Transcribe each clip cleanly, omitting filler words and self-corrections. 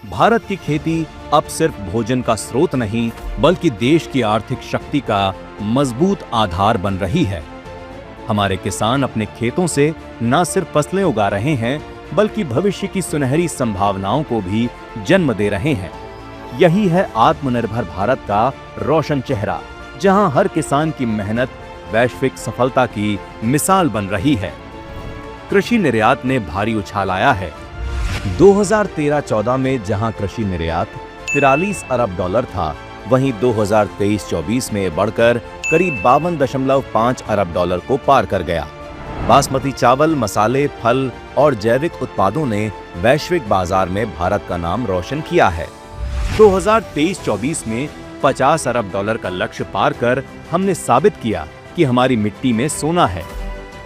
भारत की खेती अब सिर्फ भोजन का स्रोत नहीं, बल्कि देश की आर्थिक शक्ति का मजबूत आधार बन रही है। हमारे किसान अपने खेतों से न सिर्फ फसलें उगा रहे हैं, बल्कि भविष्य की सुनहरी संभावनाओं को भी जन्म दे रहे हैं। यही है आत्मनिर्भर भारत का रोशन चेहरा, जहां हर किसान की मेहनत वैश्विक सफलता की मिसाल बन रही है। कृषि निर्यात ने भारी उछाल आया है। 2013-14 में जहां कृषि निर्यात 43 अरब डॉलर था, वहीं 2023-24 में बढ़कर करीब 52.5 अरब डॉलर को पार कर गया। बासमती चावल, मसाले, फल और जैविक उत्पादों ने वैश्विक बाजार में भारत का नाम रोशन किया है। 2023-24 में 50 अरब डॉलर का लक्ष्य पार कर हमने साबित किया कि हमारी मिट्टी में सोना है।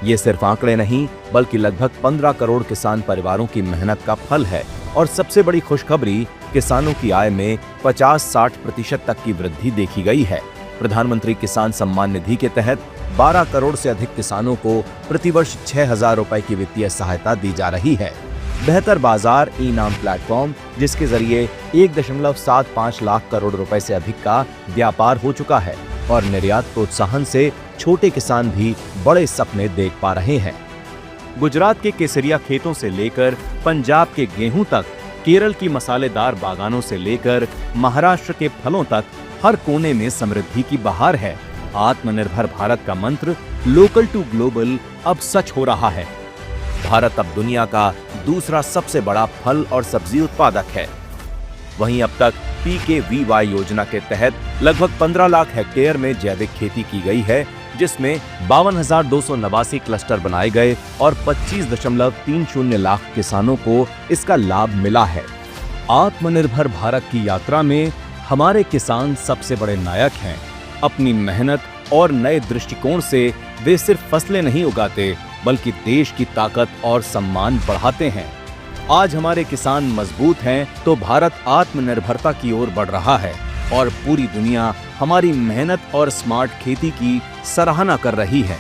ये सिर्फ आंकड़े नहीं, बल्कि लगभग 15 करोड़ किसान परिवारों की मेहनत का फल है। और सबसे बड़ी खुशखबरी, किसानों की आय में 50-60% तक की वृद्धि देखी गई है। प्रधानमंत्री किसान सम्मान निधि के तहत 12 करोड़ से अधिक किसानों को प्रतिवर्ष 6,000 रुपए की वित्तीय सहायता दी जा रही है। बेहतर बाजार ई-नाम प्लेटफॉर्म, जिसके जरिए 1.75 लाख करोड़ रुपए से अधिक का व्यापार हो चुका है, और निर्यात प्रोत्साहन से छोटे किसान भी बड़े सपने देख पा रहे हैं। गुजरात के केसरिया खेतों से लेकर पंजाब के गेहूं तक, केरल की मसालेदार बागानों से लेकर महाराष्ट्र के फलों तक, हर कोने में समृद्धि की बहार है। आत्मनिर्भर भारत का मंत्र लोकल टू ग्लोबल अब सच हो रहा है। भारत अब दुनिया का दूसरा सबसे बड़ा फल और सब्जी उत्पादक है। वहीं अब तक PKVY योजना के तहत लगभग 15 लाख हेक्टेयर में जैविक खेती की गई है, जिसमें 52,289 क्लस्टर बनाए गए और 25.30 लाख किसानों को इसका लाभ मिला है। आत्मनिर्भर भारत की यात्रा में हमारे किसान सबसे बड़े नायक हैं। अपनी मेहनत और नए दृष्टिकोण से वे सिर्फ फसलें नहीं उगाते, बल्कि देश की ताकत और सम्मान बढ़ाते हैं। आज हमारे किसान मजबूत हैं, तो भारत आत्मनिर्भरता की ओर बढ़ रहा है, और पूरी दुनिया हमारी मेहनत और स्मार्ट खेती की सराहना कर रही है।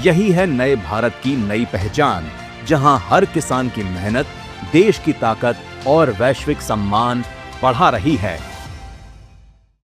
यही है नए भारत की नई पहचान, जहां हर किसान की मेहनत देश की ताकत और वैश्विक सम्मान बढ़ा रही है।